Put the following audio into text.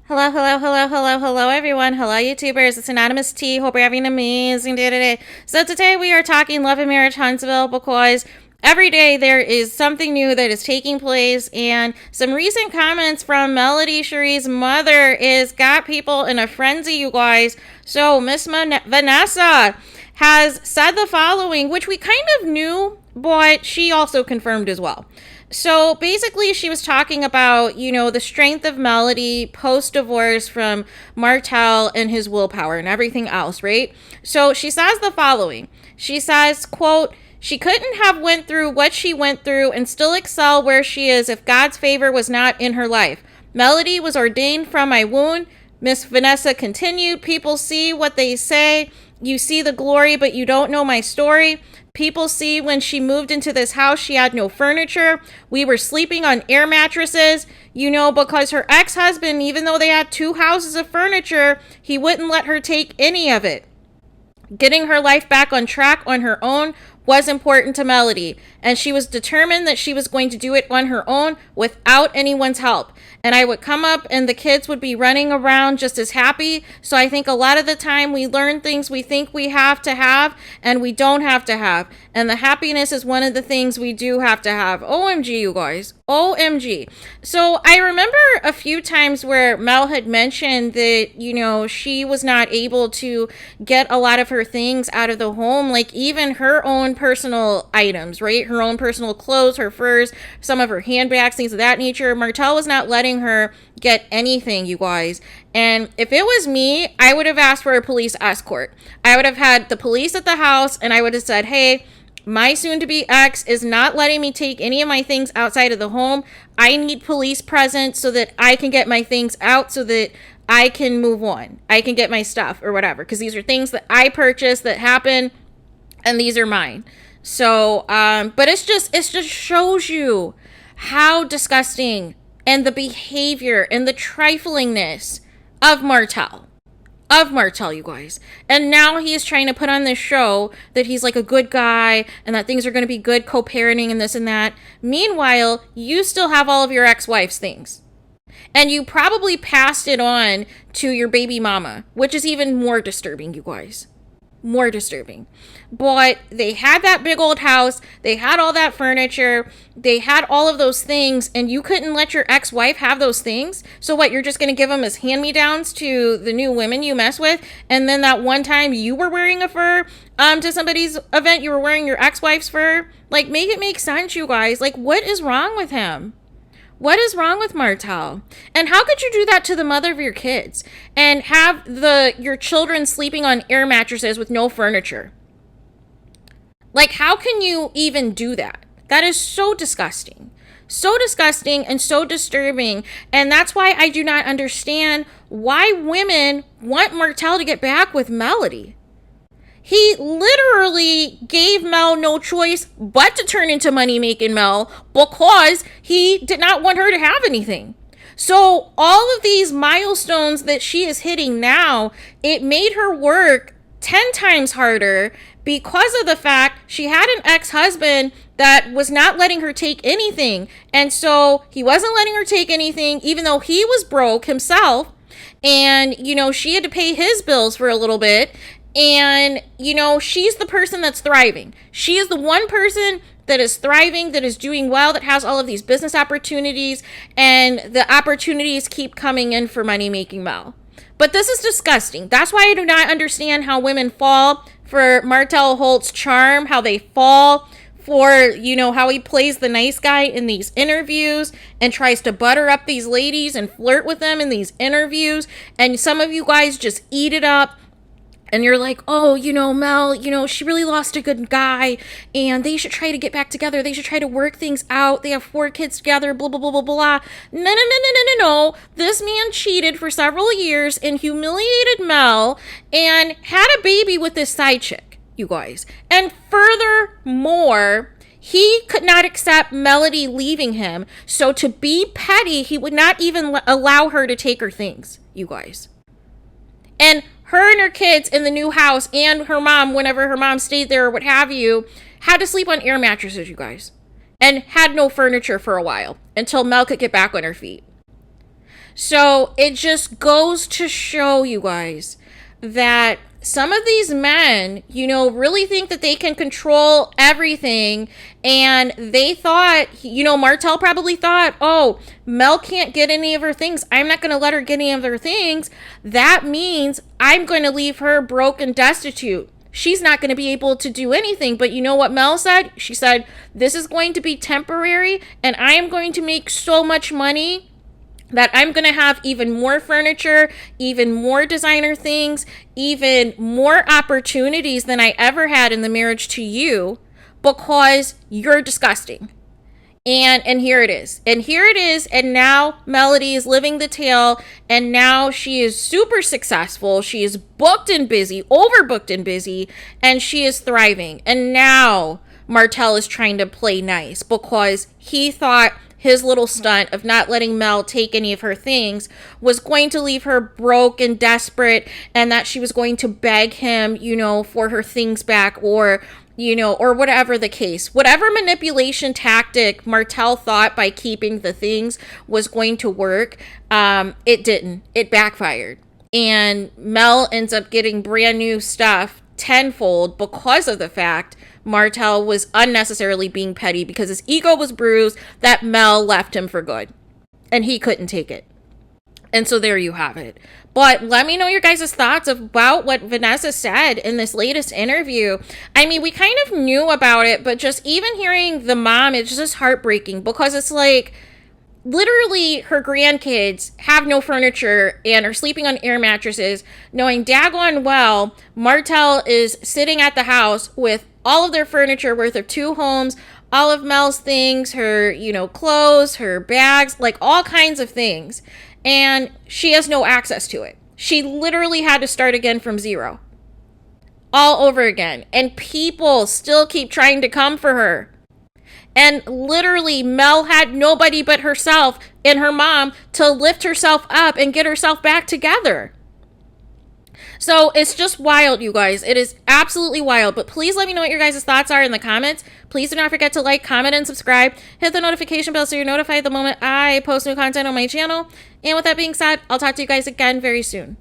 Hello, hello, hello, hello, hello, everyone. Hello, YouTubers. It's Anonymous T. Hope you're having an amazing day today. So today we are talking love and marriage Huntsville because every day there is something new that is taking place, and some recent comments from Melody Cherie's mother is got people in a frenzy, you guys. So Miss Vanessa has said the following, which we kind of knew, but she also confirmed as well. So basically, she was talking about, the strength of Melody post-divorce from Martell and his willpower and everything else, right? So she says the following. She says, quote, "She couldn't have went through what she went through and still excel where she is if God's favor was not in her life. Melody was ordained from my wound." Miss Vanessa continued, "People see what they say. You see the glory, but you don't know my story. People see when she moved into this house, she had no furniture. We were sleeping on air mattresses, because her ex-husband, even though they had 2 houses of furniture, he wouldn't let her take any of it. Getting her life back on track on her own was important to Melody, and she was determined that she was going to do it on her own without anyone's help. And I would come up and the kids would be running around just as happy. So I think a lot of the time we learn things we think we have to have and we don't have to have. And the happiness is one of the things we do have to have. OMG, you guys. OMG. So I remember a few times where Mel had mentioned that, she was not able to get a lot of her things out of the home, like even her own personal items, right? Her own personal clothes, her furs, some of her handbags, things of that nature. Martell was not letting her get anything, you guys. And if it was me, I would have asked for a police escort. I would have had the police at the house and I would have said, "Hey, my soon-to-be ex is not letting me take any of my things outside of the home. I need police present so that I can get my things out so that I can move on. I can get my stuff or whatever. Because these are things that I purchased that happen and these are mine." So, but it just shows you how disgusting and the behavior and the triflingness of Martell. You guys. And now he is trying to put on this show that he's like a good guy and that things are going to be good co-parenting and this and that. Meanwhile, you still have all of your ex-wife's things. And you probably passed it on to your baby mama, which is even more disturbing, you guys. More disturbing. But they had that big old house, they had all that furniture, they had all of those things, and you couldn't let your ex-wife have those things. So what, you're just going to give them as hand-me-downs to the new women you mess with? And then that one time you were wearing a fur to somebody's event, you were wearing your ex-wife's fur? Like, make it make sense, you guys. Like, what is wrong with him? What is wrong with Martell? And how could you do that to the mother of your kids and have your children sleeping on air mattresses with no furniture? Like, how can you even do that? That is so disgusting. So disgusting and so disturbing. And that's why I do not understand why women want Martell to get back with Melody. He literally gave Mel no choice but to turn into money-making Mel because he did not want her to have anything. So all of these milestones that she is hitting now, it made her work 10 times harder because of the fact she had an ex-husband that was not letting her take anything. And so he wasn't letting her take anything, even though he was broke himself. And, she had to pay his bills for a little bit. And, she's the person that's thriving. She is the one person that is thriving, that is doing well, that has all of these business opportunities, and the opportunities keep coming in for money-making Mel. But this is disgusting. That's why I do not understand how women fall for Martell Holt's charm, how they fall for, how he plays the nice guy in these interviews and tries to butter up these ladies and flirt with them in these interviews. And some of you guys just eat it up. And you're like, "Oh, Mel, she really lost a good guy and they should try to get back together. They should try to work things out. They have 4 kids together, blah, blah, blah, blah, blah." No. This man cheated for several years and humiliated Mel and had a baby with this side chick, you guys. And furthermore, he could not accept Melody leaving him. So to be petty, he would not even allow her to take her things, you guys. And her and her kids in the new house and her mom, whenever her mom stayed there or what have you, had to sleep on air mattresses, you guys. And had no furniture for a while until Mel could get back on her feet. So it just goes to show you guys that some of these men, you know, really think that they can control everything. And they thought, you know, Martell probably thought, oh, Mel can't get any of her things. I'm not going to let her get any of her things. That means I'm going to leave her broke and destitute. She's not going to be able to do anything. But you know what Mel said? She said, this is going to be temporary, and I am going to make so much money that I'm going to have even more furniture, even more designer things, even more opportunities than I ever had in the marriage to you, because you're disgusting. And here it is. And here it is. And now Melody is living the tale. And now she is super successful. She is booked and busy, overbooked and busy, and she is thriving. And now Martell is trying to play nice because he thought his little stunt of not letting Mel take any of her things was going to leave her broke and desperate, and that she was going to beg him, you know, for her things back, or, you know, or whatever the case. Whatever manipulation tactic Martell thought by keeping the things was going to work, it didn't. It backfired. And Mel ends up getting brand new stuff tenfold because of the fact Martell was unnecessarily being petty, because his ego was bruised that Mel left him for good and he couldn't take it. And so there you have it. But let me know your guys' thoughts about what Vanessa said in this latest interview. I mean, we kind of knew about it, but just even hearing the mom, it's just heartbreaking, because it's like, literally her grandkids have no furniture and are sleeping on air mattresses, knowing daggone well Martell is sitting at the house with all of their furniture worth of 2 homes, all of Mel's things, her, you know, clothes, her bags, like all kinds of things. And she has no access to it. She literally had to start again from zero. All over again. And people still keep trying to come for her. And literally, Mel had nobody but herself and her mom to lift herself up and get herself back together. So it's just wild, you guys. It is absolutely wild. But please let me know what your guys' thoughts are in the comments. Please do not forget to like, comment, and subscribe. Hit the notification bell so you're notified the moment I post new content on my channel. And with that being said, I'll talk to you guys again very soon.